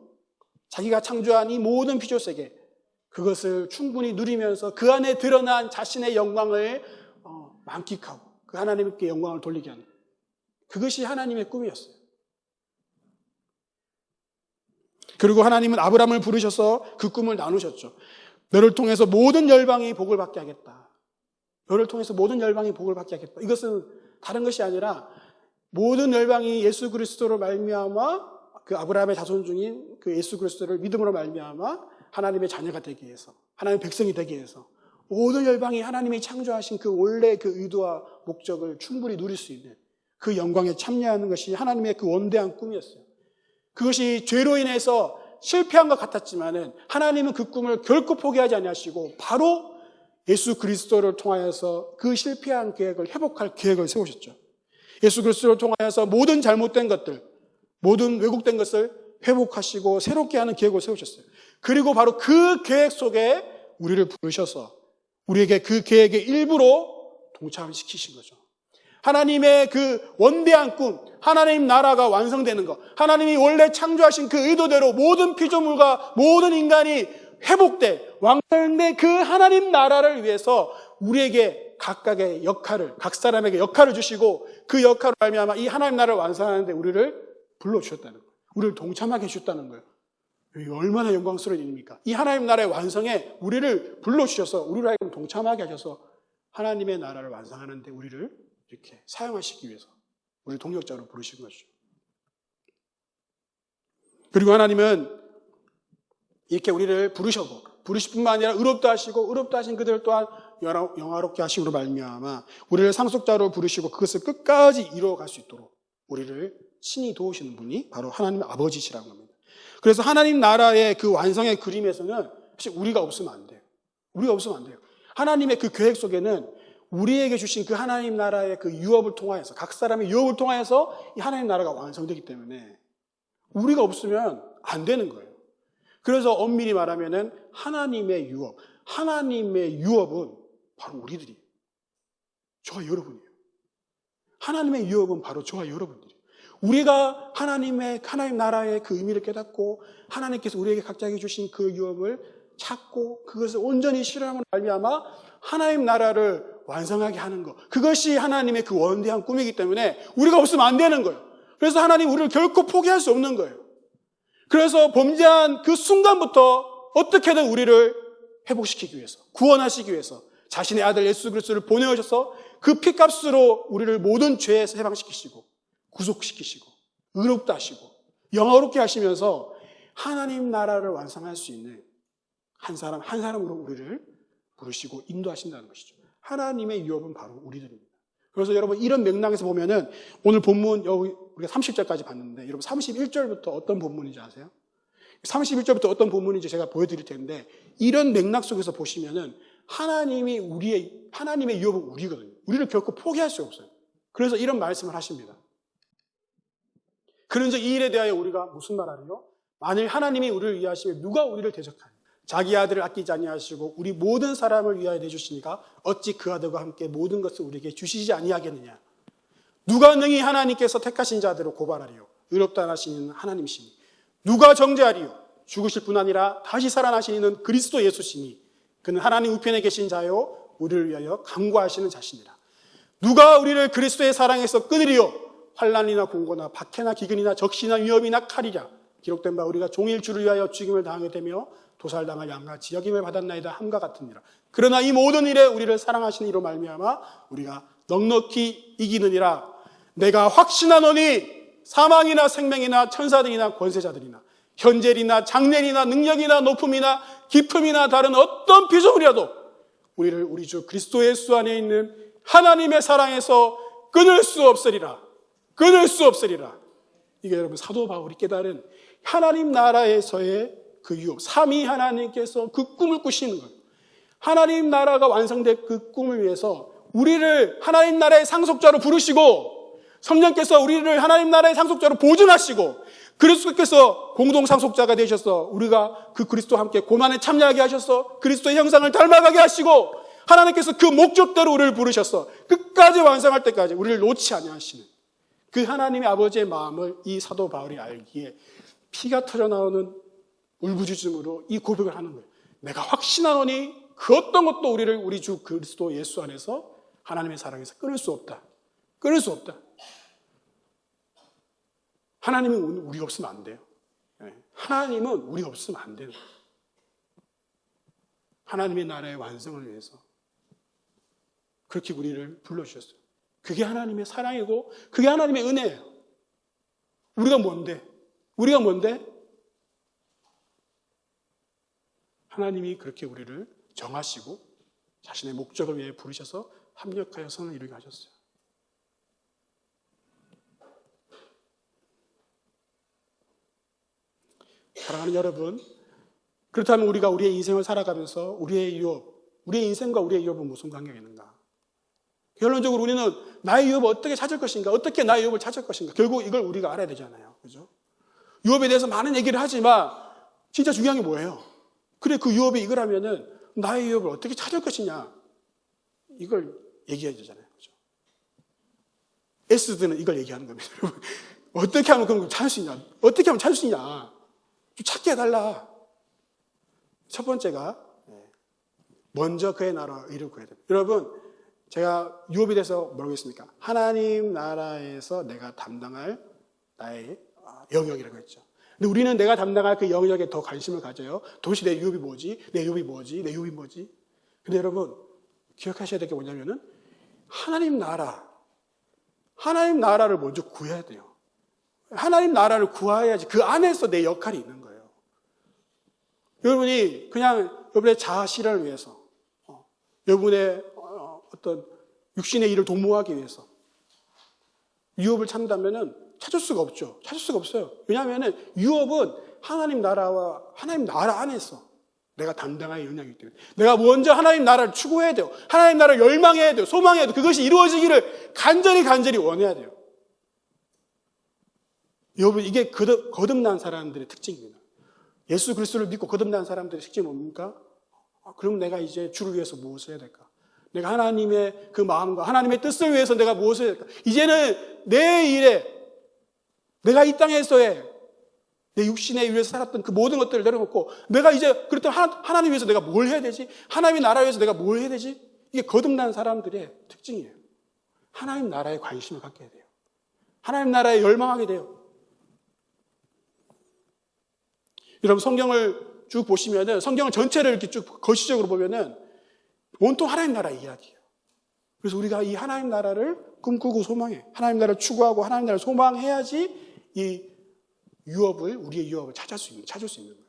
자기가 창조한 이 모든 피조세계, 그것을 충분히 누리면서 그 안에 드러난 자신의 영광을 만끽하고 그 하나님께 영광을 돌리게 하는, 그것이 하나님의 꿈이었어요. 그리고 하나님은 아브라함을 부르셔서 그 꿈을 나누셨죠. 너를 통해서 모든 열방이 복을 받게 하겠다. 너를 통해서 모든 열방이 복을 받게 하겠다. 이것은 다른 것이 아니라 모든 열방이 예수 그리스도로 말미암아, 그 아브라함의 자손 중인 그 예수 그리스도를 믿음으로 말미암아 하나님의 자녀가 되기 위해서, 하나님의 백성이 되기 위해서 모든 열방이 하나님이 창조하신 그 원래 그 의도와 목적을 충분히 누릴 수 있는 그 영광에 참여하는 것이 하나님의 그 원대한 꿈이었어요. 그것이 죄로 인해서 실패한 것 같았지만은 하나님은 그 꿈을 결코 포기하지 아니하시고 바로 예수 그리스도를 통하여서 그 실패한 계획을 회복할 계획을 세우셨죠. 예수 그리스도를 통하여서 모든 잘못된 것들, 모든 왜곡된 것을 회복하시고 새롭게 하는 계획을 세우셨어요. 그리고 바로 그 계획 속에 우리를 부르셔서 우리에게 그 계획의 일부로 동참시키신 거죠. 하나님의 그 원대한 꿈, 하나님 나라가 완성되는 것, 하나님이 원래 창조하신 그 의도대로 모든 피조물과 모든 인간이 회복돼 완성된 그 하나님 나라를 위해서 우리에게 각각의 역할을, 각 사람에게 역할을 주시고 그 역할을 말미암아 이 하나님 나라를 완성하는데 우리를 불러주셨다는 거예요. 우리를 동참하게 해주셨다는 거예요. 이게 얼마나 영광스러운 일입니까? 이 하나님 나라의 완성에 우리를 불러주셔서 우리를 하여금 동참하게 하셔서 하나님의 나라를 완성하는데 우리를 이렇게 사용하시기 위해서 우리 동역자로 부르신 것이죠. 그리고 하나님은 이렇게 우리를 부르실 뿐만 아니라 의롭다 하시고 의롭다 하신 그들 또한 영화롭게 하심으로 말미암아 우리를 상속자로 부르시고 그것을 끝까지 이루어갈 수 있도록 우리를 친히 도우시는 분이 바로 하나님 아버지시라는 겁니다. 그래서 하나님 나라의 그 완성의 그림에서는 사실 우리가 없으면 안 돼요. 우리가 없으면 안 돼요. 하나님의 그 계획 속에는 우리에게 주신 그 하나님 나라의 그 유업을 통하여서, 각 사람의 유업을 통하여서 이 하나님 나라가 완성되기 때문에 우리가 없으면 안 되는 거예요. 그래서 엄밀히 말하면은 하나님의 유업은 바로 우리들이에요. 저와 여러분이에요. 하나님의 유업은 바로 저와 여러분들이에요. 우리가 하나님 나라의 그 의미를 깨닫고 하나님께서 우리에게 각자에게 주신 그 유업을 찾고 그것을 온전히 실현함으로 말미암아 하나님 나라를 완성하게 하는 것, 그것이 하나님의 그 원대한 꿈이기 때문에 우리가 없으면 안 되는 거예요. 그래서 하나님 우리를 결코 포기할 수 없는 거예요. 그래서 범죄한 그 순간부터 어떻게든 우리를 회복시키기 위해서, 구원하시기 위해서 자신의 아들 예수 그리스도를 보내오셔서 그 피값으로 우리를 모든 죄에서 해방시키시고 구속시키시고 의롭다 하시고 영화롭게 하시면서 하나님 나라를 완성할 수 있는 한 사람 한 사람으로 우리를 부르시고 인도하신다는 것이죠. 하나님의 유업은 바로 우리들입니다. 그래서 여러분 이런 맥락에서 보면은 오늘 본문 여기 우리가 30절까지 봤는데 여러분 31절부터 어떤 본문인지 아세요? 31절부터 어떤 본문인지 제가 보여드릴 텐데 이런 맥락 속에서 보시면은 하나님의 유업은 우리거든요. 우리를 결코 포기할 수 없어요. 그래서 이런 말씀을 하십니다. 그런즉 이 일에 대하여 우리가 무슨 말하리요? 만일 하나님이 우리를 위하시면 누가 우리를 대적하니? 자기 아들을 아끼지 아니하시고 우리 모든 사람을 위하여 내주시니까 어찌 그 아들과 함께 모든 것을 우리에게 주시지 아니하겠느냐? 누가 능히 하나님께서 택하신 자들을 고발하리요? 의롭다 하시는 하나님이시니 누가 정죄하리요? 죽으실 뿐 아니라 다시 살아나신 이는 그리스도 예수시니 그는 하나님 우편에 계신 자요 우리를 위하여 간구하시는 자신이라. 누가 우리를 그리스도의 사랑에서 끊으리요? 환난이나 공고나 박해나 기근이나 적시나 위협이나 칼이랴. 기록된 바 우리가 종일 주를 위하여 죽임을 당하게 되며 도살당할 양같이 여김을 받았나이다 함과 같으니라. 그러나 이 모든 일에 우리를 사랑하시는 이로 말미암아 우리가 넉넉히 이기느니라. 내가 확신하노니 사망이나 생명이나 천사들이나 권세자들이나 현재이나 장래이나 능력이나 높음이나 깊음이나 다른 어떤 피조물이라도 우리를 우리 주 그리스도 예수 안에 있는 하나님의 사랑에서 끊을 수 없으리라. 끊을 수 없으리라. 이게 여러분 사도 바울이 깨달은 하나님 나라에서의 그 유업, 삼위 하나님께서 그 꿈을 꾸시는 거예요. 하나님 나라가 완성된 그 꿈을 위해서 우리를 하나님 나라의 상속자로 부르시고 성령께서 우리를 하나님 나라의 상속자로 보존하시고 그리스도께서 공동 상속자가 되셔서 우리가 그 그리스도와 함께 고난에 참여하게 하셔서 그리스도의 형상을 닮아가게 하시고 하나님께서 그 목적대로 우리를 부르셔서 끝까지 완성할 때까지 우리를 놓지 아니하시는 그 하나님의 아버지의 마음을 이 사도 바울이 알기에 피가 터져나오는 울부짖음으로 이 고백을 하는 거예요. 내가 확신하노니 그 어떤 것도 우리를 우리 주 그리스도 예수 안에서 하나님의 사랑에서 끊을 수 없다. 끊을 수 없다. 하나님은 우리 없으면 안 돼요. 하나님은 우리 없으면 안 돼요. 하나님의 나라의 완성을 위해서 그렇게 우리를 불러주셨어요. 그게 하나님의 사랑이고 그게 하나님의 은혜예요. 우리가 뭔데? 우리가 뭔데? 하나님이 그렇게 우리를 정하시고 자신의 목적을 위해 부르셔서 합력하여 선을 이루게 하셨어요. 사랑하는 여러분, 그렇다면 우리가 우리의 인생을 살아가면서 우리의 인생과 우리의 유업은 무슨 관계가 있는가? 결론적으로 우리는 나의 유업을 어떻게 찾을 것인가? 어떻게 나의 유업을 찾을 것인가? 결국 이걸 우리가 알아야 되잖아요. 그죠? 유업에 대해서 많은 얘기를 하지만 진짜 중요한 게 뭐예요? 그래, 그 유업이 이거라면은 나의 유업을 어떻게 찾을 것이냐? 이걸 얘기해야 되잖아요. 그죠? 에스드는 이걸 얘기하는 겁니다. 어떻게 하면 그럼 찾을 수 있냐? 어떻게 하면 찾을 수 있냐? 좀 찾게 해달라. 첫 번째가 먼저 그의 나라 의를 구해야 됩니다. 여러분, 제가 유업에 대해서 뭐라고 했습니까? 하나님 나라에서 내가 담당할 나의 영역이라고 했죠. 근데 우리는 내가 담당할 그 영역에 더 관심을 가져요. 도대체 내 유업이 뭐지? 내 유업이 뭐지? 내 유업이 뭐지? 근데 여러분, 기억하셔야 될 게 뭐냐면은 하나님 나라를 먼저 구해야 돼요. 하나님 나라를 구해야지 그 안에서 내 역할이 있는 거예요. 여러분이 그냥 여러분의 자아 실현을 위해서 여러분의 어떤 육신의 일을 도모하기 위해서 유업을 찾는다면은 찾을 수가 없죠. 찾을 수가 없어요. 왜냐하면은 유업은 하나님 나라 안에서 내가 담당할 영역이기 때문에 내가 먼저 하나님 나라를 추구해야 돼요. 하나님 나라를 열망해야 돼요. 소망해야 돼요. 그것이 이루어지기를 간절히 원해야 돼요. 여러분, 이게 거듭난 사람들의 특징입니다. 예수 그리스도를 믿고 거듭난 사람들의 특징이 뭡니까? 그럼 내가 이제 주를 위해서 무엇을 해야 될까? 내가 하나님의 그 마음과 하나님의 뜻을 위해서 내가 무엇을 할까? 이제는 내 일에, 내가 이 땅에서의 내 육신에 위해서 살았던 그 모든 것들을 내려놓고 내가 이제 그렇다면 하나님 위해서 내가 뭘 해야 되지? 하나님의 나라 위해서 내가 뭘 해야 되지? 이게 거듭난 사람들의 특징이에요. 하나님 나라에 관심을 갖게 돼요. 하나님 나라에 열망하게 돼요. 여러분 성경을 쭉 보시면은 성경을 전체를 이렇게 쭉 거시적으로 보면은 온통 하나님 나라 이야기예요. 그래서 우리가 이 하나님 나라를 꿈꾸고 소망해. 하나님 나라를 추구하고 하나님 나라를 소망해야지 이 우리의 유업을 찾을 수 있는 거예요.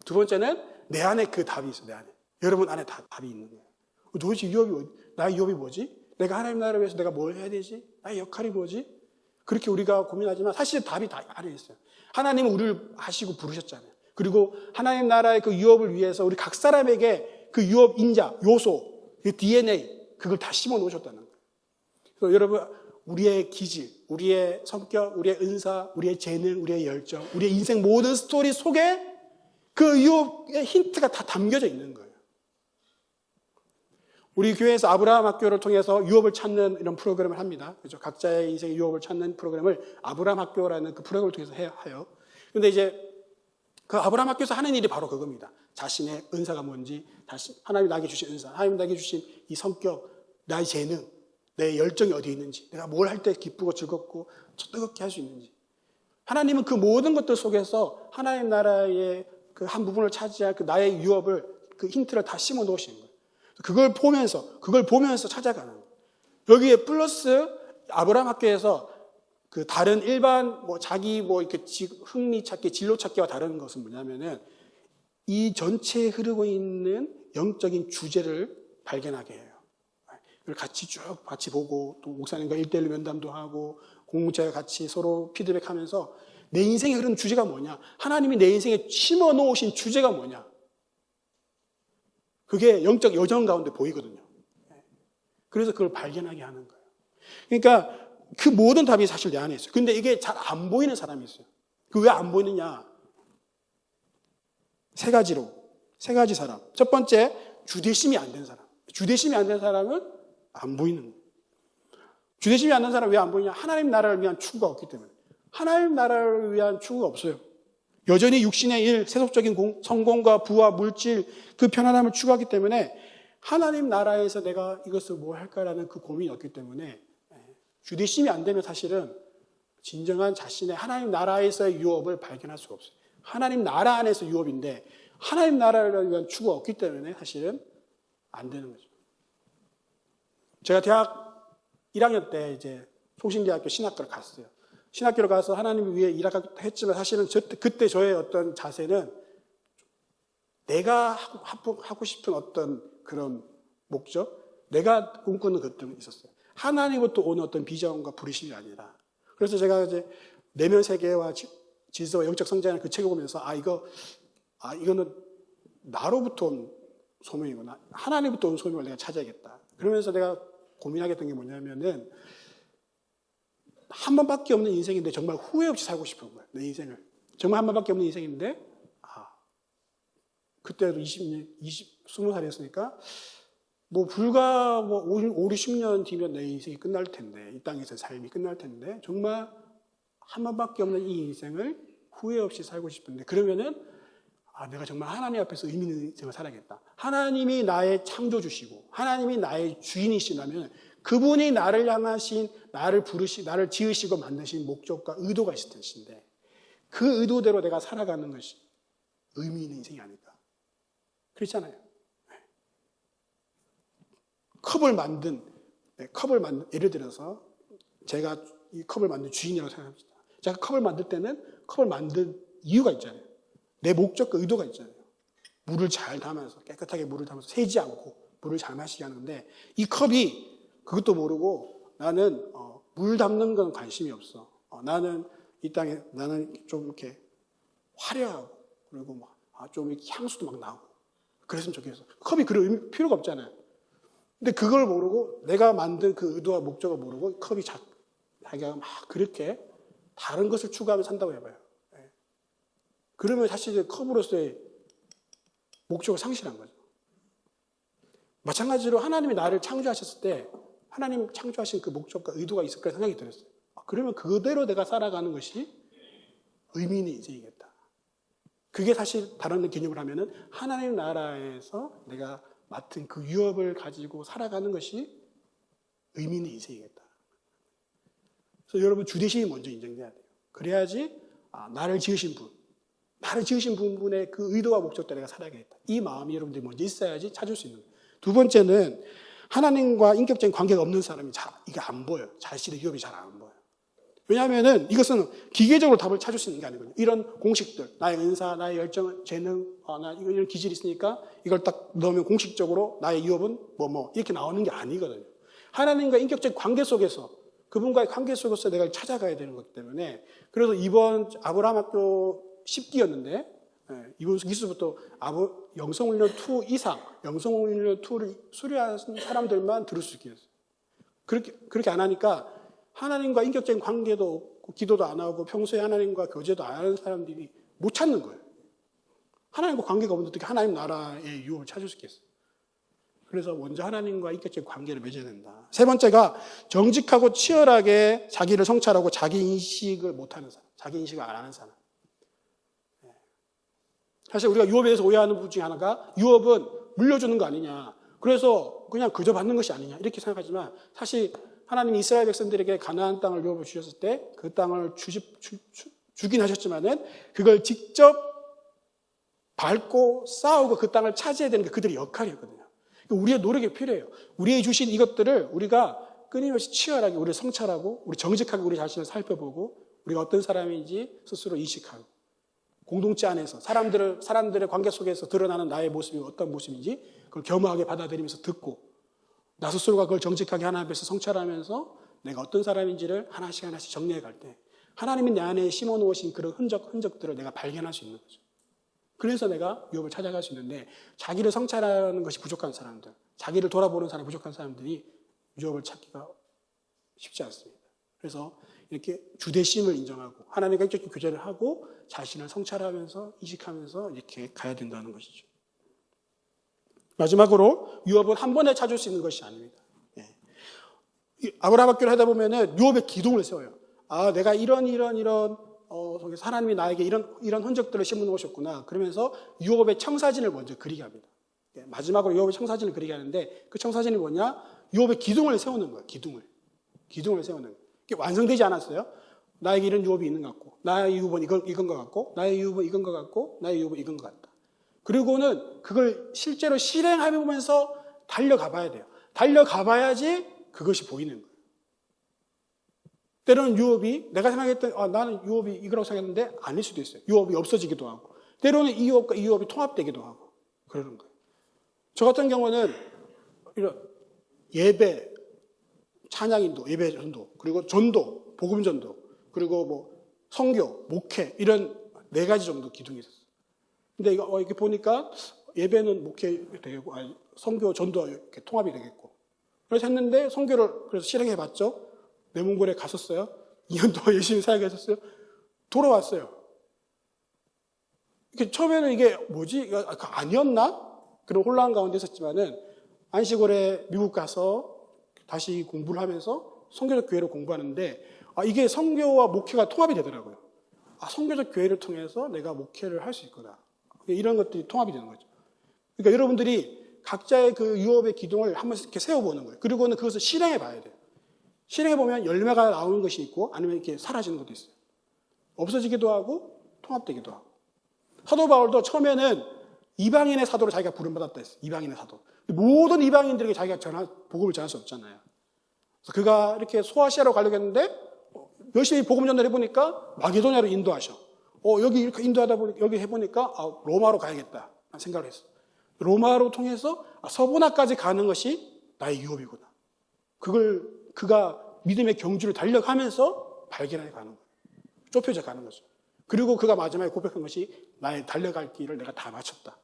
두 번째는 내 안에 그 답이 있어요. 내 안에. 여러분 안에 답이 있는 거예요. 도대체 나의 유업이 뭐지? 내가 하나님 나라를 위해서 내가 뭘 해야 되지? 나의 역할이 뭐지? 그렇게 우리가 고민하지만 사실 답이 다 안에 있어요. 하나님은 우리를 아시고 부르셨잖아요. 그리고 하나님 나라의 그 유업을 위해서 우리 각 사람에게 그 유업 인자, 요소, 그 DNA 그걸 다 심어 놓으셨다는 거예요. 그래서 여러분 우리의 기질, 우리의 성격, 우리의 은사, 우리의 재능, 우리의 열정, 우리의 인생 모든 스토리 속에 그 유업의 힌트가 다 담겨져 있는 거예요. 우리 교회에서 아브라함 학교를 통해서 유업을 찾는 이런 프로그램을 합니다. 그렇죠? 각자의 인생의 유업을 찾는 프로그램을 아브라함 학교라는 그 프로그램을 통해서 해요. 그런데 이제 그 아브라함 학교에서 하는 일이 바로 그겁니다. 자신의 은사가 뭔지, 하나님이 나에게 주신 은사, 하나님이 나에게 주신 이 성격, 나의 재능, 내 열정이 어디에 있는지, 내가 뭘 할 때 기쁘고 즐겁고 뜨겁게 할 수 있는지. 하나님은 그 모든 것들 속에서 하나님 나라의 그 한 부분을 차지할 그 나의 유업을 그 힌트를 다 심어 놓으시는 거예요. 그걸 보면서 찾아가는 거예요. 여기에 플러스 아브라함 학교에서 그 다른 일반 자기 이렇게 흥미 찾기, 진로 찾기와 다른 것은 뭐냐면은 이 전체에 흐르고 있는 영적인 주제를 발견하게 해요. 그걸 같이 보고 또 목사님과 1:1 면담도 하고 공동체와 같이 서로 피드백하면서 내 인생에 흐르는 주제가 뭐냐? 하나님이 내 인생에 심어 놓으신 주제가 뭐냐? 그게 영적 여정 가운데 보이거든요. 그래서 그걸 발견하게 하는 거예요. 그러니까 그 모든 답이 사실 내 안에 있어요. 근데 이게 잘 안 보이는 사람이 있어요. 그 왜 안 보이느냐? 세 가지 사람. 첫 번째, 주대심이 안 된 사람. 주대심이 안 된 사람은 안 보이는 거예요. 주대심이 안 된 사람은 왜 안 보이냐? 하나님 나라를 위한 추구가 없기 때문에. 하나님 나라를 위한 추구가 없어요. 여전히 육신의 일, 세속적인 성공과 부와 물질, 그 편안함을 추구하기 때문에 하나님 나라에서 내가 이것을 뭘 할까라는 그 고민이 없기 때문에 주대심이 안 되면 사실은 진정한 자신의 하나님 나라에서의 유업을 발견할 수가 없어요. 하나님 나라 안에서 유업인데 하나님 나라를 위한 추구가 없기 때문에 사실은 안 되는 거죠. 제가 대학 1학년 때 이제 송신대학교 신학교를 갔어요. 신학교를 가서 하나님을 위해 일하겠다 했지만 사실은 그때 저의 어떤 자세는 내가 하고 싶은 어떤 그런 목적, 내가 꿈꾸는 것들이 있었어요. 하나님으로부터 오는 어떤 비전과 부르심이 아니라. 그래서 제가 이제 내면 세계와 질서와 영적 성장을 그 책을 보면서 이거는 나로부터 온 소명이구나. 하나님부터 온 소명을 내가 찾아야겠다. 그러면서 내가 고민하게 된 게 뭐냐면은 한 번밖에 없는 인생인데 정말 후회 없이 살고 싶은 거예요. 내 인생을. 정말 한 번밖에 없는 인생인데 그때도 20살이었으니까 불과 5, 60년 뒤면 내 인생이 끝날 텐데 이 땅에서 삶이 끝날 텐데 정말 한 번밖에 없는 이 인생을 후회 없이 살고 싶은데 그러면은 내가 정말 하나님 앞에서 의미 있는 인생을 살아야겠다. 하나님이 나의 창조주시고 하나님이 나의 주인이시라면 그분이 나를 향하신 나를 지으시고 만드신 목적과 의도가 있을 텐데 그 의도대로 내가 살아가는 것이 의미 있는 인생이 아닐까. 그렇잖아요. 컵을 만든 예를 들어서 제가 이 컵을 만든 주인이라고 생각합시다. 제가 컵을 만들 때는 컵을 만든 이유가 있잖아요. 내 목적과 의도가 있잖아요. 물을 잘 담아서 깨끗하게 물을 담아서 새지 않고 물을 잘 마시게 하는데 이 컵이 그것도 모르고 나는 물 담는 건 관심이 없어. 나는 이 땅에 나는 좀 이렇게 화려하고 그리고 좀 이렇게 향수도 막 나고 그랬으면 좋겠어. 컵이 그럴 필요가 없잖아요. 근데 그걸 모르고 내가 만든 그 의도와 목적을 모르고 컵이 자기가 막 그렇게 다른 것을 추구하며 산다고 해봐요. 그러면 사실 컵으로서의 목적을 상실한 거죠. 마찬가지로 하나님이 나를 창조하셨을 때 하나님 창조하신 그 목적과 의도가 있을 거라 생각이 들었어요. 그러면 그대로 내가 살아가는 것이 의미 있는 인생이겠다. 그게 사실 다른 개념을 하면은 하나님 나라에서 내가 맡은 그 유업을 가지고 살아가는 것이 의미 있는 인생이겠다. 그래서 여러분 주대심이 먼저 인정돼야 돼요. 그래야지 나를 지으신 분의 그 의도와 목적대로 내가 살아야겠다. 이 마음이 여러분들이 먼저 있어야지 찾을 수 있는 거예요. 두 번째는 하나님과 인격적인 관계가 없는 사람이 이게 안 보여요. 자신의 유업이 잘 안 보여요. 왜냐하면은 이것은 기계적으로 답을 찾을 수 있는 게 아니거든요. 이런 공식들, 나의 은사, 나의 열정, 재능, 나 이런 기질이 있으니까 이걸 딱 넣으면 공식적으로 나의 유업은 이렇게 나오는 게 아니거든요. 하나님과 인격적인 관계 속에서 그분과의 관계 속에서 내가 찾아가야 되는 것 때문에 그래서 이번 아브라함 학교 10기였는데 이번 기수부터 영성훈련 2 이상 영성훈련 2를 수료한 사람들만 들을 수 있게 했어요. 그렇게 안 하니까 하나님과 인격적인 관계도 없고 기도도 안 하고 평소에 하나님과 교제도 안 하는 사람들이 못 찾는 거예요. 하나님과 관계가 없는데 어떻게 하나님 나라의 유업을 찾을 수 있겠어요. 그래서 먼저 하나님과 인격적인 관계를 맺어야 된다. 세 번째가 정직하고 치열하게 자기를 성찰하고 자기 인식을 못하는 사람, 자기 인식을 안 하는 사람. 사실 우리가 유업에 대해서 오해하는 부분 중에 하나가 유업은 물려주는 거 아니냐. 그래서 그냥 그저 받는 것이 아니냐. 이렇게 생각하지만 사실 하나님이 이스라엘 백성들에게 가나안 땅을 유업을 주셨을 때 그 땅을 주긴 하셨지만은 그걸 직접 밟고 싸우고 그 땅을 차지해야 되는 게 그들의 역할이었거든요. 우리의 노력이 필요해요. 우리의 주신 이것들을 우리가 끊임없이 치열하게 우리를 성찰하고 우리 정직하게 우리 자신을 살펴보고 우리가 어떤 사람인지 스스로 인식하고 공동체 안에서 사람들의 관계 속에서 드러나는 나의 모습이 어떤 모습인지 그걸 겸허하게 받아들이면서 듣고 나 스스로가 그걸 정직하게 하나님 앞에서 성찰하면서 내가 어떤 사람인지를 하나씩 정리해 갈 때 하나님이 내 안에 심어놓으신 그런 흔적들을 내가 발견할 수 있는 거죠. 그래서 내가 유업을 찾아갈 수 있는데 자기를 성찰하는 것이 부족한 사람들, 자기를 돌아보는 사람이 부족한 사람들이 유업을 찾기가 쉽지 않습니다. 그래서 이렇게 주대심을 인정하고 하나님과 인격적인 교제를 하고 자신을 성찰하면서 인식하면서 이렇게 가야 된다는 것이죠. 마지막으로 유업은 한 번에 찾을 수 있는 것이 아닙니다. 아브라함 학교를 하다 보면은 유업의 기둥을 세워요. 내가 이런 하나님이 나에게 이런 흔적들을 심어 놓으셨구나. 그러면서 유업의 청사진을 먼저 그리게 합니다. 마지막으로 유업의 청사진을 그리게 하는데 그 청사진이 뭐냐? 유업의 기둥을 세우는 거예요. 기둥을 세우는 거예요. 이게 완성되지 않았어요. 나에게 이런 유업이 있는 것 같고, 나의 유업은 이건 것 같고, 나의 유업은 이건 것 같고, 나의 유업은 이건 것 같다. 그리고는 그걸 실제로 실행해보면서 달려가 봐야 돼요. 달려가 봐야지 그것이 보이는 거예요. 때로는 유업이 내가 생각했던 나는 유업이 이거라고 생각했는데 아닐 수도 있어요. 유업이 없어지기도 하고 때로는 이 유업과 이 유업이 통합되기도 하고 그러는 거예요. 저 같은 경우는 이런 예배, 찬양인도, 예배 전도, 그리고 전도, 복음 전도, 그리고 선교, 목회 이런 4가지 정도 기둥이 있었어요. 근데 이렇게 보니까 예배는 목회 되고 선교, 전도 이렇게 통합이 되겠고 그래서 했는데 선교를 그래서 실행해 봤죠. 내몽골에 갔었어요. 2년 동안 열심히 사역했었어요. 돌아왔어요. 처음에는 이게 뭐지? 아니었나? 그런 혼란 가운데 있었지만은 안식월에 미국 가서 다시 공부를 하면서 선교적 교회를 공부하는데 이게 선교와 목회가 통합이 되더라고요. 선교적 교회를 통해서 내가 목회를 할 수 있구나. 이런 것들이 통합이 되는 거죠. 그러니까 여러분들이 각자의 그 유업의 기둥을 한 번씩 이렇게 세워보는 거예요. 그리고는 그것을 실행해 봐야 돼요. 실행해보면 열매가 나오는 것이 있고 아니면 이렇게 사라지는 것도 있어요. 없어지기도 하고 통합되기도 하고. 사도 바울도 처음에는 이방인의 사도로 자기가 부름받았다 했어요. 이방인의 사도. 모든 이방인들에게 자기가 복음을 전할 수 없잖아요. 그래서 그가 이렇게 소아시아로 가려고 했는데 열심히 복음 전도를 해보니까 마게도냐로 인도하셔. 여기 이렇게 인도하다 보니까 여기 해보니까 로마로 가야겠다 생각을 했어요. 로마로 통해서 서보나까지 가는 것이 나의 유업이구나. 그가 믿음의 경주를 달려가면서 발견해 가는 거예요. 좁혀져 가는 거죠. 그리고 그가 마지막에 고백한 것이 나의 달려갈 길을 내가 다 마쳤다.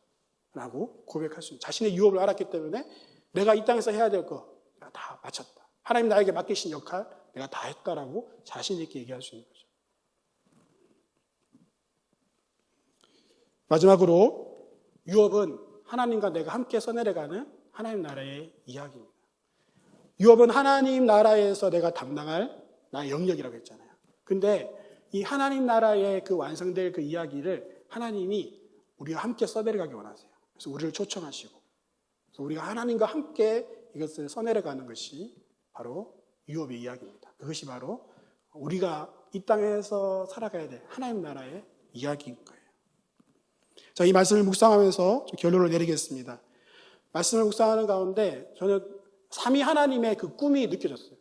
라고 고백할 수 있는 자신의 유업을 알았기 때문에 내가 이 땅에서 해야 될 거 내가 다 마쳤다. 하나님 나에게 맡기신 역할 내가 다 했다라고 자신 있게 얘기할 수 있는 거죠. 마지막으로 유업은 하나님과 내가 함께 써내려가는 하나님 나라의 이야기입니다. 유업은 하나님 나라에서 내가 담당할 나의 영역이라고 했잖아요. 근데 이 하나님 나라의 그 완성될 그 이야기를 하나님이 우리와 함께 써내려가기 원하세요. 그래서 우리를 초청하시고, 그래서 우리가 하나님과 함께 이것을 써내려가는 것이 바로 유업의 이야기입니다. 그것이 바로 우리가 이 땅에서 살아가야 될 하나님 나라의 이야기인 거예요. 자, 이 말씀을 묵상하면서 좀 결론을 내리겠습니다. 말씀을 묵상하는 가운데 저는 삼위 하나님의 그 꿈이 느껴졌어요.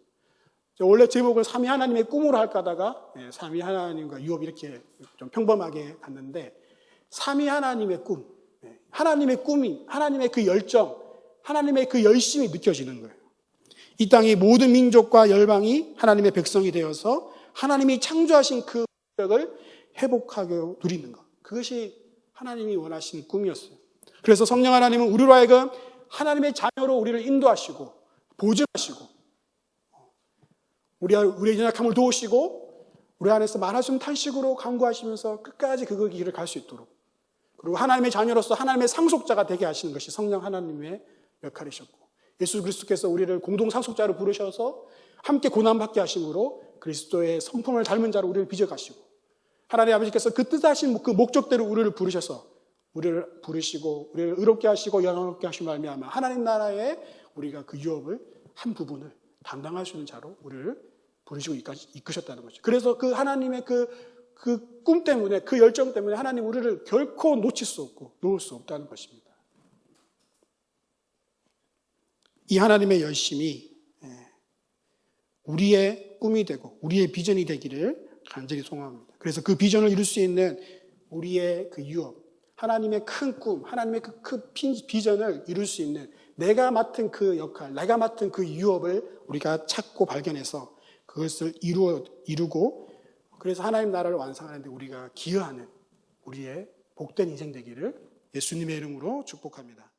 원래 제목을 삼위 하나님의 꿈으로 할까 하다가 삼위 하나님과 유업 이렇게 좀 평범하게 갔는데 삼위 하나님의 꿈, 하나님의 꿈이, 하나님의 그 열정, 하나님의 그 열심이 느껴지는 거예요. 이 땅의 모든 민족과 열방이 하나님의 백성이 되어서 하나님이 창조하신 그 목적을 회복하게 누리는 것. 그것이 하나님이 원하시는 꿈이었어요. 그래서 성령 하나님은 우리로 하여금 하나님의 자녀로 우리를 인도하시고 보증하시고 우리의 연약함을 도우시고 우리 안에서 말하시는 탄식으로 간구하시면서 끝까지 그 길을 갈 수 있도록, 그리고 하나님의 자녀로서 하나님의 상속자가 되게 하시는 것이 성령 하나님의 역할이셨고, 예수 그리스도께서 우리를 공동 상속자로 부르셔서 함께 고난받게 하심으로 그리스도의 성품을 닮은 자로 우리를 빚어가시고, 하나님 아버지께서 그 뜻하신 그 목적대로 우리를 부르셔서 우리를 부르시고 우리를 의롭게 하시고 영광롭게 하시며 말미암아 하나님 나라에 우리가 그 유업을 한 부분을 담당할 수 있는 자로 우리를 부르시고 이끄셨다는 거죠. 그래서 그 하나님의 그 꿈 때문에, 그 열정 때문에 하나님 우리를 결코 놓칠 수 없고 놓을 수 없다는 것입니다. 이 하나님의 열심이 우리의 꿈이 되고 우리의 비전이 되기를 간절히 소망합니다. 그래서 그 비전을 이룰 수 있는 우리의 그 유업, 하나님의 큰 꿈, 하나님의 그 큰 비전을 이룰 수 있는 내가 맡은 그 역할, 내가 맡은 그 유업을 우리가 찾고 발견해서 그것을 이루고, 그래서 하나님 나라를 완성하는 데 우리가 기여하는 우리의 복된 인생 되기를 예수님의 이름으로 축복합니다.